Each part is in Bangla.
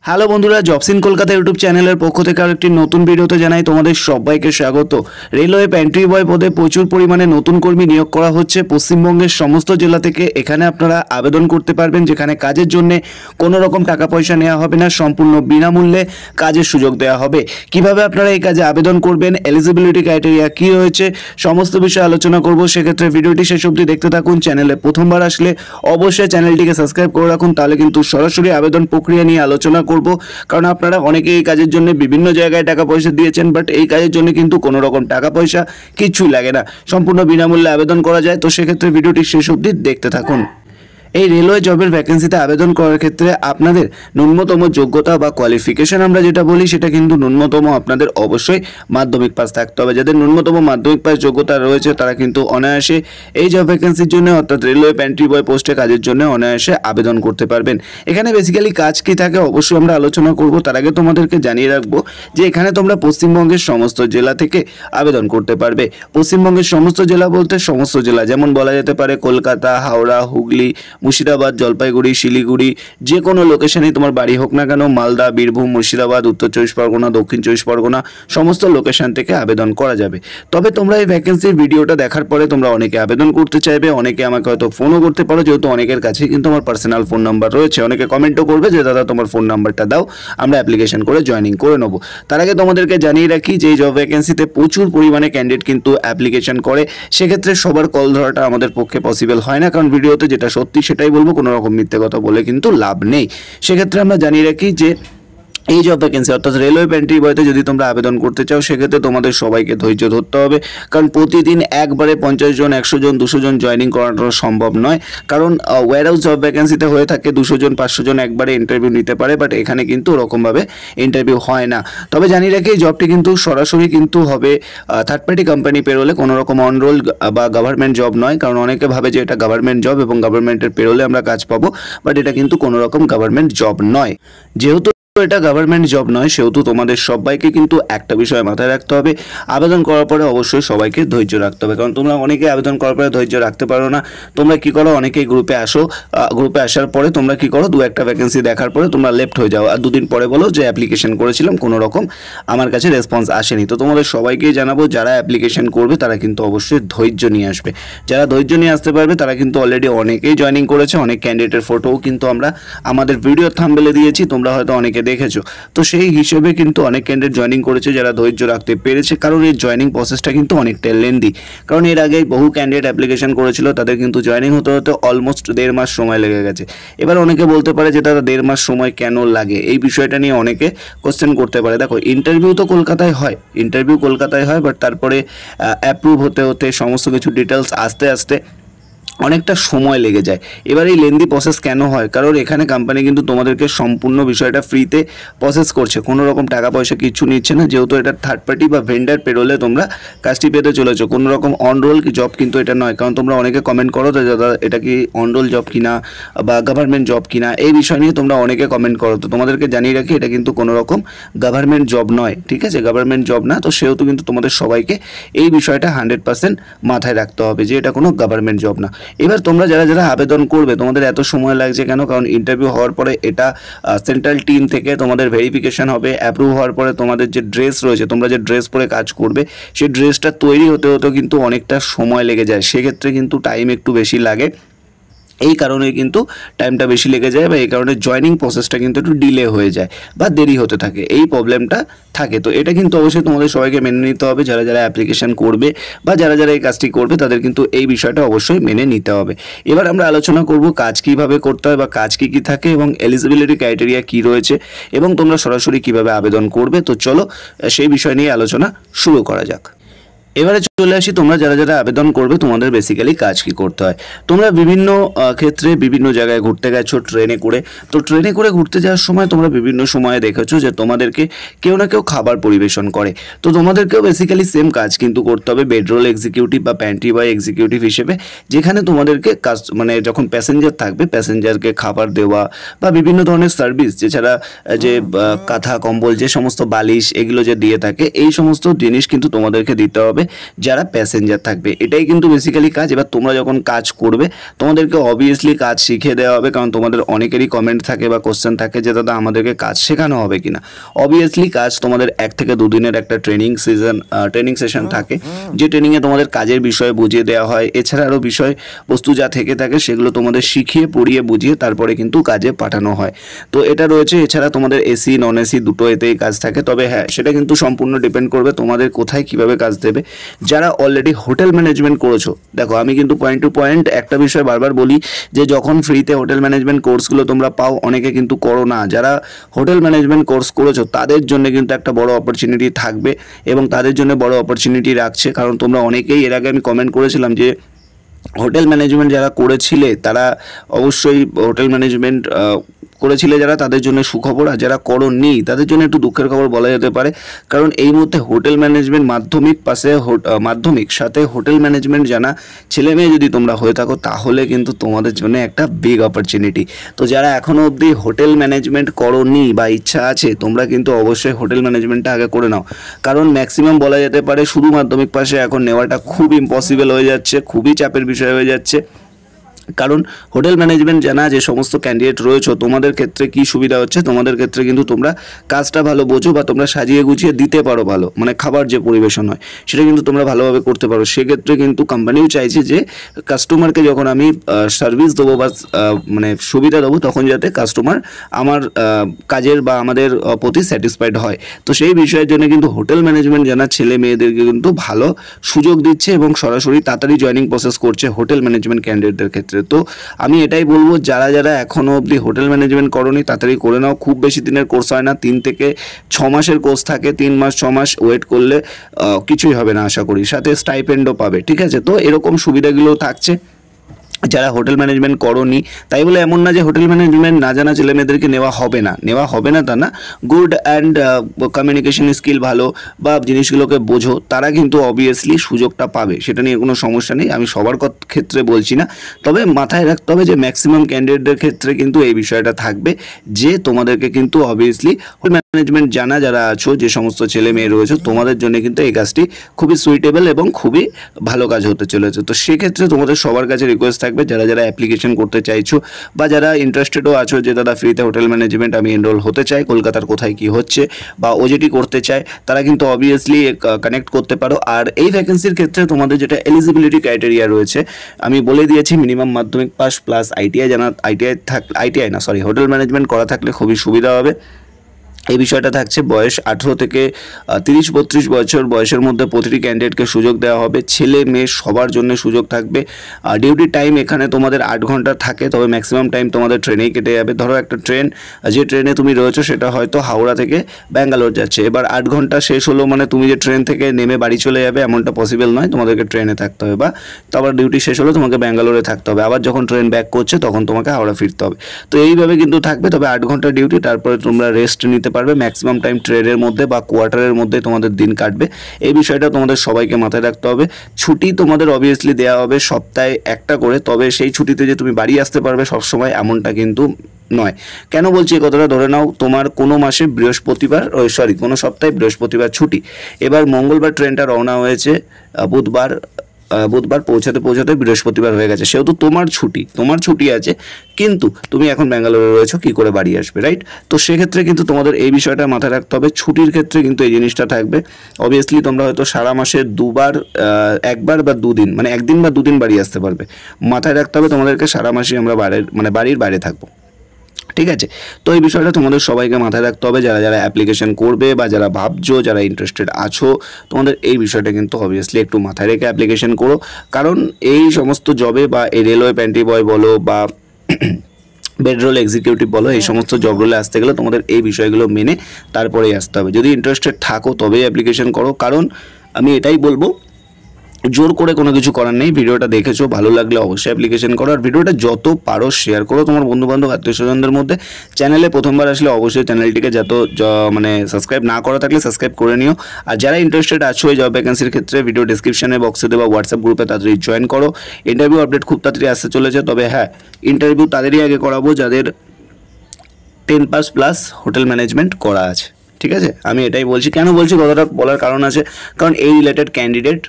হ্যালো বন্ধুরা, জবস ইন কলকাতা ইউটিউব চ্যানেলের পক্ষ থেকে আরেকটি নতুন ভিডিওতে জানাই তোমাদের সবাইকে স্বাগত। রেলওয়ে প্যান্ট্রি বয় পদে প্রচুর পরিমাণে নতুন কর্মী নিয়োগ করা হচ্ছে পশ্চিমবঙ্গের সমস্ত জেলা থেকে। এখানে আপনারা আবেদন করতে পারবেন, যেখানে কাজের জন্য কোনো রকম টাকা পয়সা নেওয়া হবে না, সম্পূর্ণ বিনামূল্যে কাজের সুযোগ দেওয়া হবে। কিভাবে আপনারা এই কাজে আবেদন করবেন, এলিজিবিলিটি ক্রাইটেরিয়া কী রয়েছে, সমস্ত বিষয়ে আলোচনা করব। সেক্ষেত্রে ভিডিওটি শেষ অবধি দেখতে থাকুন। চ্যানেলে প্রথমবার আসলে অবশ্যই চ্যানেলটিকে সাবস্ক্রাইব করে রাখুন, তাহলে কিন্তু সরাসরি আবেদন প্রক্রিয়া নিয়ে আলোচনা করব। কারণ আপনারা অনেকে এই কাজের জন্য বিভিন্ন জায়গায় টাকা পয়সা দিয়েছেন, বাট এই কাজের জন্য কিন্তু কোনো রকম টাকা পয়সা কিছুই লাগে না, সম্পূর্ণ বিনামূল্যে আবেদন করা যায়। তো সেক্ষেত্রে ভিডিওটি শেষ অবধি দেখতে থাকুন। এই রেলওয়ে জবের ভ্যাকেন্সিতে আবেদন করার ক্ষেত্রে আপনাদের ন্যূনতম যোগ্যতা বা কোয়ালিফিকেশন আমরা যেটা বলি, সেটা কিন্তু ন্যূনতম আপনাদের অবশ্যই মাধ্যমিক পাস থাকতে হবে। যাদের ন্যূনতম মাধ্যমিক পাস যোগ্যতা রয়েছে তারা কিন্তু অনায়াসে এই জব ভ্যাকেন্সির জন্য, অর্থাৎ রেলওয়ে প্যান্ট্রি বয় পোস্টে কাজের জন্য অনায়াসে আবেদন করতে পারবেন। এখানে বেসিক্যালি কাজ কী থাকে অবশ্যই আমরা আলোচনা করব। তার আগে তোমাদেরকে জানিয়ে রাখবো যে এখানে তোমরা পশ্চিমবঙ্গের সমস্ত জেলা থেকে আবেদন করতে পারবে। পশ্চিমবঙ্গের সমস্ত জেলা বলতে সমস্ত জেলা, যেমন বলা যেতে পারে কলকাতা, হাওড়া, হুগলি, মুর্শিদাবাদ, জলপাইগুড়ি, শিলিগুড়ি, যে কোনো লোকেশনেই তোমার বাড়ি হোক না কেন, মালদা, বীরভূম, মুর্শিদাবাদ, উত্তর চব্বিশ পরগনা, দক্ষিণ চব্বিশ পরগনা, সমস্ত লোকেশন থেকে আবেদন করা যাবে। তবে তোমরা এই ভ্যাকেন্সির ভিডিওটা দেখার পরে তোমরা অনেকে আবেদন করতে চাইবে, অনেকে আমাকে হয়তো ফোনও করতে পারো, যেহেতু অনেকের কাছে কিন্তু আমার পার্সোনাল ফোন নাম্বার রয়েছে। অনেকে কমেন্টও করবে যে দাদা তোমার ফোন নাম্বারটা দাও, আমরা অ্যাপ্লিকেশন করে জয়েনিং করে নেবো। তার আগে তোমাদেরকে জানিয়ে রাখি যে এই জব ভ্যাকেন্সিতে প্রচুর পরিমাণে ক্যান্ডিডেট কিন্তু অ্যাপ্লিকেশন করে। সেক্ষেত্রে সবার কল ধরাটা আমাদের পক্ষে পসিবল হয় না, কারণ ভিডিওতে যেটা সত্যি সেটাই বলবো, কোনো রকম মিথ্যে কথা বলে কিন্তু লাভ নেই। সেক্ষেত্রে আমরা জানিয়ে রাখি যে এই জব ভ্যাকেন্সি অর্থাৎ রেলওয়ে প্যান্ট্রি বয়তে যদি তোমরা আবেদন করতে চাও, সেক্ষেত্রে তোমাদের সবাইকে ধৈর্য ধরতে হবে। কারণ প্রতিদিন একবারে 50 জন, 100 জন, 200 জন জয়েনিং করানো সম্ভব নয়। কারণ ওয়্যারহাউস জব ভ্যাকেন্সিতে হয়ে থাকে 200 জন, 500 জন একবারে ইন্টারভিউ নিতে পারে, বাট এখানে কিন্তু ওরকমভাবে ইন্টারভিউ হয় না। তবে জানিয়ে রাখি এই জবটি কিন্তু সরাসরি কিন্তু হবে থার্ড পার্টি কোম্পানি পেরোলে, কোনো রকম অনরোল বা গভর্নমেন্ট জব নয়। কারণ অনেকে ভাবে যে এটা গভর্নমেন্ট জব এবং গভর্নমেন্টের পেরোলে আমরা কাজ পাবো, বাট এটা কিন্তু কোনো রকম গভর্নমেন্ট জব নয়। যেহেতু এটা গভর্নমেন্ট জব নয়, সেহেতু তোমাদের সবাইকে কিন্তু একটা বিষয় মাথায় রাখতে হবে, আবেদন করার পরে অবশ্যই সবাইকে ধৈর্য রাখতে হবে। কারণ তোমরা অনেকে আবেদন করার পরে ধৈর্য রাখতে পারো না। তোমরা কি করো, অনেকেই গ্রুপে আসো, গ্রুপে আসার পরে তোমরা কি করো, 2-1টা ভ্যাকেন্সি দেখার পরে তোমরা লেফট হয়ে যাও, আর দুদিন পরে বলো যে অ্যাপ্লিকেশন করেছিলাম, কোনো রকম আমার কাছে রেসপন্স আসেনি। তো তোমাদের সবাইকেই জানাবো, যারা অ্যাপ্লিকেশন করবে তারা কিন্তু অবশ্যই ধৈর্য নিয়ে আসবে। যারা ধৈর্য নিয়ে আসতে পারবে তারা কিন্তু অলরেডি অনেকেই জয়েনিং করেছে। অনেক ক্যান্ডিডেটের ফটোও কিন্তু আমরা আমাদের ভিডিও থাম্বনেলে দিয়েছি, তোমরা হয়তো অনেকে দেখেছো। তো সেই হিসেবে কিন্তু অনেক ক্যান্ডিডেট জয়েনিং করেছে যারা ধৈর্য রাখতে পেরেছে। কারণ এই জয়েনিং প্রসেসটা কিন্তু অনেকটা লেন্দি। কারণ এর আগে বহু ক্যান্ডিডেট অ্যাপ্লিকেশন করেছিল, তাদের কিন্তু জয়েনিং হতে হতে অলমোস্ট 1.5 মাস সময় লেগে গেছে। এবার অনেকে বলতে পারে যে তারা 1.5 মাস সময় কেন লাগে, এই বিষয়টা নিয়ে অনেকে কোশ্চেন করতে পারে। দেখো, ইন্টারভিউ তো কলকাতায় হয়, বাট তারপরে অ্যাপ্রুভ হতে হতে সমস্ত কিছু ডিটেলস আসতে আসতে অনেকটা সময় লেগে যায়। এবার এই লেন্দি প্রসেস কেন হয়? কারণ এখানে কোম্পানি কিন্তু তোমাদেরকে সম্পূর্ণ বিষয়টা ফ্রিতে প্রসেস করছে, কোনো রকম টাকা পয়সা কিছু নিচ্ছে না। যেহেতু এটা থার্ড পার্টি বা ভেন্ডার পেরোলে তোমরা কাজটি পেতে চলেছো, কোনো রকম অনরোল জব কিন্তু এটা নয়। কারণ তোমরা অনেকে কমেন্ট করো তো দাদা এটা কি অনরোল জব কিনা বা গভর্নমেন্ট জব কিনা, এই বিষয় নিয়ে তোমরা অনেকে কমেন্ট করো। তো তোমাদেরকে জানিয়ে রাখি এটা কিন্তু কোনো রকম গভর্নমেন্ট জব নয়, ঠিক আছে? গভর্নমেন্ট জব না। তো সেহেতু কিন্তু তোমাদের সবাইকে এই বিষয়টা 100% মাথায় রাখতে হবে যে এটা কোনো গভর্নমেন্ট জব না। এবার তোমরা যারা যারা আবেদন করবে, তোমাদের এত সময় লাগছে কেন? কারণ ইন্টারভিউ হওয়ার পরে এটা সেন্ট্রাল টিম থেকে তোমাদের ভেরিফিকেশন হবে। অ্যাপ্রুভ হওয়ার পরে তোমাদের যে ড্রেস রয়েছে, তোমরা যে ড্রেস পরে কাজ করবে, সেই ড্রেসটা তৈরি হতে হতেও কিন্তু অনেকটা সময় লেগে যায়। সেক্ষেত্রে কিন্তু টাইম একটু বেশি লাগে। এই কারণে কিন্তু টাইমটা বেশি লেগে যায়, বা এই কারণে জয়েনিং প্রসেসটা কিন্তু একটু ডিলে হয়ে যায় বা দেরি হতে থাকে, এই প্রবলেমটা থাকে। তো এটা কিন্তু অবশ্যই তোমাদের সবাইকে মেনে নিতে হবে। যারা যারা অ্যাপ্লিকেশন করবে বা যারা যারা এই কাজটি করবে, তাদের কিন্তু এই বিষয়টা অবশ্যই মেনে নিতে হবে। এবার আমরা আলোচনা করব কাজ কীভাবে করতে হয় বা কাজ কী কী থাকে এবং এলিজিবিলিটি ক্রাইটেরিয়া কী রয়েছে এবং তোমরা সরাসরি কীভাবে আবেদন করবে। তো চলো সেই বিষয় নিয়ে আলোচনা শুরু করা যাক। এবারে চলে আসি, তোমরা যারা যারা আবেদন করবে তোমাদের বেসিক্যালি কাজ কি করতে হয়। তোমরা বিভিন্ন ক্ষেত্রে বিভিন্ন জায়গায় ঘুরতে গেছো ট্রেনে করে। তো ট্রেনে করে ঘুরতে যাওয়ার সময় তোমরা বিভিন্ন সময়ে দেখেছো যে তোমাদেরকে কেউ না কেউ খাবার পরিবেশন করে। তো তোমাদেরকেও বেসিক্যালি সেম কাজ কিন্তু করতে হবে বেডরোল এক্সিকিউটিভ বা প্যান্ট্রি বয় এক্সিকিউটিভ হিসেবে, যেখানে তোমাদেরকে কাজ মানে যখন প্যাসেঞ্জার থাকবে, প্যাসেঞ্জারকে খাবার দেওয়া বা বিভিন্ন ধরনের সার্ভিস, যেছাড়া যে কাঁথা কম্বল, যে সমস্ত বালিশ এগুলো যে দিয়ে থাকে, এই সমস্ত জিনিস কিন্তু তোমাদেরকে দিতে হবে। থাকবে, যারা প্যাসেঞ্জার থাকবে। এটাই কিন্তু বেসিক্যালি কাজ। এবার তোমরা যখন কাজ করবে তোমাদেরকে অবভিয়াসলি কাজ শিখিয়ে দেওয়া হবে, কারণ তোমাদের অনেকেরই কমেন্ট থাকে বা কোশ্চেন থাকে যে দাদা আমাদেরকে কাজ শেখানো হবে কিনা। অবভিয়াসলি কাজ তোমাদের 1 থেকে 2 দিনের একটা ট্রেনিং সেশন থাকে, যে ট্রেনিংয়ে তোমাদের কাজের বিষয়ে বুঝিয়ে দেওয়া হয়। এছাড়া আরও বিষয়বস্তু যা থেকে থাকে সেগুলো তোমাদের শিখিয়ে পড়িয়ে বুঝিয়ে তারপরে কিন্তু কাজে পাঠানো হয়। তো এটা রয়েছে। এছাড়া তোমাদের এসি নন এসি দুটো এতেই কাজ থাকে। তবে হ্যাঁ, সেটা কিন্তু সম্পূর্ণ ডিপেন্ড করবে তোমাদের কোথায় কিভাবে কাজ দেবে। যারা অলরেডি হোটেল ম্যানেজমেন্ট করেছো, দেখো আমি কিন্তু পয়েন্ট টু পয়েন্ট একটা বিষয় বারবার বলি যে যখন ফ্রিতে হোটেল ম্যানেজমেন্ট কোর্সগুলো তোমরা পাও, অনেকে কিন্তু করো না। যারা হোটেল ম্যানেজমেন্ট কোর্স করেছো তাদের জন্য কিন্তু একটা বড় অপরচুনিটি থাকবে এবং তাদের জন্য বড় অপরচুনিটি রাখছে। কারণ তোমরা অনেকেই এর আগে আমি কমেন্ট করেছিলাম যে হোটেল ম্যানেজমেন্ট যারা করেছিলে তারা অবশ্যই হোটেল ম্যানেজমেন্ট করেছিলে যারা, তাদের জন্য সুখবর। আর যারা করোনি তাদের জন্য একটু দুঃখের খবর বলা যেতে পারে, কারণ এই মুহূর্তে হোটেল ম্যানেজমেন্ট মাধ্যমিক সাথে হোটেল ম্যানেজমেন্ট জানা ছেলে মেয়ে যদি তোমরা হয়ে থাকো তাহলে কিন্তু তোমাদের জন্য একটা বিগ অপরচুনিটি। তো যারা এখনও অবধি হোটেল ম্যানেজমেন্ট করোনি বা ইচ্ছা আছে, তোমরা কিন্তু অবশ্যই হোটেল ম্যানেজমেন্টটা আগে করে নাও। কারণ ম্যাক্সিমাম বলা যেতে পারে শুধু মাধ্যমিক পাশে এখন নেওয়াটা খুব ইম্পসিবল হয়ে যাচ্ছে, খুবই চাপের বিষয় হয়ে যাচ্ছে। কারণ হোটেল ম্যানেজমেন্ট জানা যে সমস্ত ক্যান্ডিডেট রয়েছে তোমাদের ক্ষেত্রে কি সুবিধা হচ্ছে, তোমাদের ক্ষেত্রে কিন্তু তোমরা কাজটা ভালো বোঝো বা তোমরা সাজিয়ে গুছিয়ে দিতে পারো ভালো, মানে খাবার যে পরিবেশন হয় সেটা কিন্তু তোমরা ভালোভাবে করতে পারো। সেক্ষেত্রে কিন্তু কোম্পানিও চাইছে যে কাস্টমারকে যখন আমি সার্ভিস দেবো বা মানে সুবিধা দেবো তখন যাতে কাস্টমার আমার কাজের বা আমাদের প্রতি স্যাটিসফাইড হয়। তো সেই বিষয়ের জন্য কিন্তু হোটেল ম্যানেজমেন্ট জানা ছেলে মেয়েদেরকে কিন্তু ভালো সুযোগ দিচ্ছে এবং সরাসরি তাড়াতাড়ি জয়েনিং প্রসেস করছে হোটেল ম্যানেজমেন্ট ক্যান্ডিডেটদের ক্ষেত্রে। তো আমি এটাই বলবো, যারা যারা এখনও অবধি হোটেল ম্যানেজমেন্ট করোনি তাড়াতাড়ি করে নাও। খুব বেশি দিনের কোর্স হয় না, 3 থেকে 6 মাসের কোর্স থাকে। 3 মাস 6 মাস ওয়েট করলে কিছুই হবে না আশা করি, সাথে স্টাইপেন্ডও পাবে। ঠিক আছে, তো এরকম সুবিধাগুলো থাকছে যারা হোটেল ম্যানেজমেন্ট করোনি। তাই বলে এমন না যে হোটেল ম্যানেজমেন্ট না জানা ছেলে মেয়েদেরকে নেওয়া হবে না তা না। গুড অ্যান্ড কমিউনিকেশন স্কিল ভালো বা জিনিসগুলোকে বোঝো, তারা কিন্তু অবভিয়াসলি সুযোগটা পাবে, সেটা নিয়ে কোনো সমস্যা নেই। আমি সবার ক্ষেত্রে বলছি না, তবে মাথায় রাখতে হবে যে ম্যাক্সিমাম ক্যান্ডিডেটদের ক্ষেত্রে কিন্তু এই বিষয়টা থাকবে যে তোমাদেরকে কিন্তু অবভিয়াসলি হোটেল ম্যানেজমেন্ট জানা যারা আছো, যে সমস্ত ছেলে মেয়ে রয়েছে তোমাদের জন্য কিন্তু এই কাজটি খুবই সুইটেবল এবং খুবই ভালো কাজ হতে চলেছে। তো সেক্ষেত্রে তোমাদের সবার কাছে রিকোয়েস্ট থাকবে, যারা যারা অ্যাপ্লিকেশন করতে চাইছো বা যারা ইন্টারেস্টেডও আছো যে দাদা ফ্রিতে হোটেল ম্যানেজমেন্ট আমি এনরোল হতে চাই, কলকাতার কোথায় কি হচ্ছে বা ওজেটি করতে চায়, তারা কিন্তু অবভিয়াসলি কানেক্ট করতে পারো। আর এই ভ্যাকেন্সির ক্ষেত্রে তোমাদের যেটা এলিজিবিলিটি ক্রাইটেরিয়া রয়েছে আমি বলে দিয়েছি, মিনিমাম মাধ্যমিক পাস প্লাস হোটেল ম্যানেজমেন্ট করা থাকলে খুবই সুবিধা হবে। এই বিষয়টা থাকছে। বয়স 18 থেকে 30-32 বছর বয়সের মধ্যে প্রতিটি ক্যান্ডিডেটকে সুযোগ দেওয়া হবে, ছেলে মেয়ে সবার জন্য সুযোগ থাকবে। ডিউটি টাইম এখানে তোমাদের 8 ঘন্টা থাকে, তবে ম্যাক্সিমাম টাইম তোমাদের ট্রেনেই কেটে যাবে। ধরো একটা ট্রেন, যে ট্রেনে তুমি রয়েছো সেটা হয়তো হাওড়া থেকে ব্যাঙ্গালোর যাচ্ছে, এবার 8 ঘন্টা শেষ হলো মানে তুমি যে ট্রেন থেকে নেমে বাড়ি চলে যাবে এমনটা পসিবল নয়, তোমাদেরকে ট্রেনে থাকতে হবে, বা তারপর ডিউটি শেষ হলো তোমাকে ব্যাঙ্গালোরে থাকতে হবে, আবার যখন ট্রেন ব্যাক করছে তখন তোমাকে হাওড়া ফিরতে হবে। তো এইভাবে কিন্তু থাকবে, তবে 8 ঘন্টা ডিউটি, তারপরে তোমরা রেস্ট নিতে পারবে। ম্যাক্সিমাম টাইম ট্রেনের মধ্যে বা কোয়ার্টারের মধ্যে তোমাদের দিন কাটবে, এই বিষয়টা তোমাদের সবাইকে মাথায় রাখতে হবে। ছুটি তোমাদের অবভিয়াসলি দেওয়া হবে সপ্তাহে একটা করে, তবে সেই ছুটিতে যে তুমি বাড়ি আসতে পারবে সবসময় এমনটা কিন্তু নয়। কেন বলছি এই কথাটা, ধরে নাও তোমার কোনো মাসে কোনো সপ্তাহে বৃহস্পতিবার ছুটি, এবার মঙ্গলবার ট্রেনটা রওনা হয়েছে, বুধবার পৌঁছাতে বৃহস্পতিবার হয়ে গেছে, সেহেতু তোমার ছুটি আছে, কিন্তু তুমি এখন ব্যাঙ্গালোরে রয়েছো, কি করে বাড়ি আসবে, রাইট? তো সেক্ষেত্রে কিন্তু তোমাদের এই বিষয়টা মাথায় রাখতে হবে। ছুটির ক্ষেত্রে কিন্তু এই জিনিসটা থাকবে। অবভিয়াসলি তোমরা হয়তো সারা মাসে একবার বা 2 দিন, মানে 1 দিন বা 2 দিন বাড়ি আসতে পারবে। মাথায় রাখতে হবে তোমাদেরকে সারা মাসে আমরা বাড়ির বাইরে থাকবো। ঠিক আছে, তো এই বিষয়টা তোমাদের সবাইকে মাথায় রাখতে হবে, যারা যারা অ্যাপ্লিকেশন করবে বা যারা ভাবছো, যারা ইন্টারেস্টেড আছো, তোমাদের এই বিষয়টা কিন্তু অবভিয়াসলি একটু মাথায় রেখে অ্যাপ্লিকেশন করো। কারণ এই সমস্ত জবে বা এই রেলওয়ে প্যান্ট্রি বয় বলো বা বেডরোল এক্সিকিউটিভ বলো, এই সমস্ত জব রোলে আসতে গেলে তোমাদের এই বিষয়গুলো মেনে তারপরেই আসতে হবে। যদি ইন্টারেস্টেড থাকো তবেই অ্যাপ্লিকেশন করো, কারণ আমি এটাই বলবো, জোর করে কোনো কিছু করার নেই। ভিডিওটা দেখেছো, ভালো লাগলে অবশ্যই অ্যাপ্লিকেশন করো, আর ভিডিওটা যত পারো শেয়ার করো তোমার বন্ধুবান্ধব আত্মীয় স্বজনদের মধ্যে। চ্যানেলে প্রথমবার আসলে অবশ্যই চ্যানেলটিকে সাবস্ক্রাইব না করা থাকলে সাবস্ক্রাইব করে নিও। আর যারা ইন্টারেস্টেড আছো এই জব ভ্যাকেন্সির ক্ষেত্রে, ভিডিও ডিসক্রিপশনে বক্সে দেওয়া হোয়াটসঅ্যাপ গ্রুপে তাড়াতাড়ি জয়েন করো। ইন্টারভিউ আপডেট খুব তাড়াতাড়ি আসতে চলেছে, তবে হ্যাঁ, ইন্টারভিউ তাদেরই আগে করাবো যাদের 10 পাস প্লাস হোটেল ম্যানেজমেন্ট করা আছে। ঠিক আছে, আমি এটাই বলছি। কেন বলছি কথাটা বলার কারণ আছে, কারণ এই রিলেটেড ক্যান্ডিডেট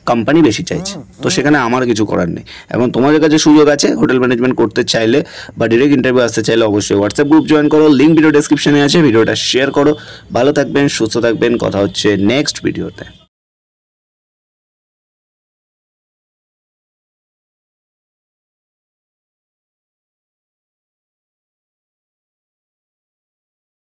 কোম্পানি বেশি চাইছে, তো সেখানে আমার কিছু করার নেই। এখন তোমাদের কাছে সুযোগ আছে হোটেল ম্যানেজমেন্ট করতে চাইলে বা ডিরেক্ট ইন্টারভিউ আসতে চাইলে অবশ্যই হোয়াটসঅ্যাপ গ্রুপ জয়েন করো, লিঙ্ক ভিডিও ডেসক্রিপশনে আছে, ভিডিওটা শেয়ার করো। ভালো থাকবেন, সুস্থ থাকবেন, কথা হচ্ছে নেক্সট ভিডিওতে।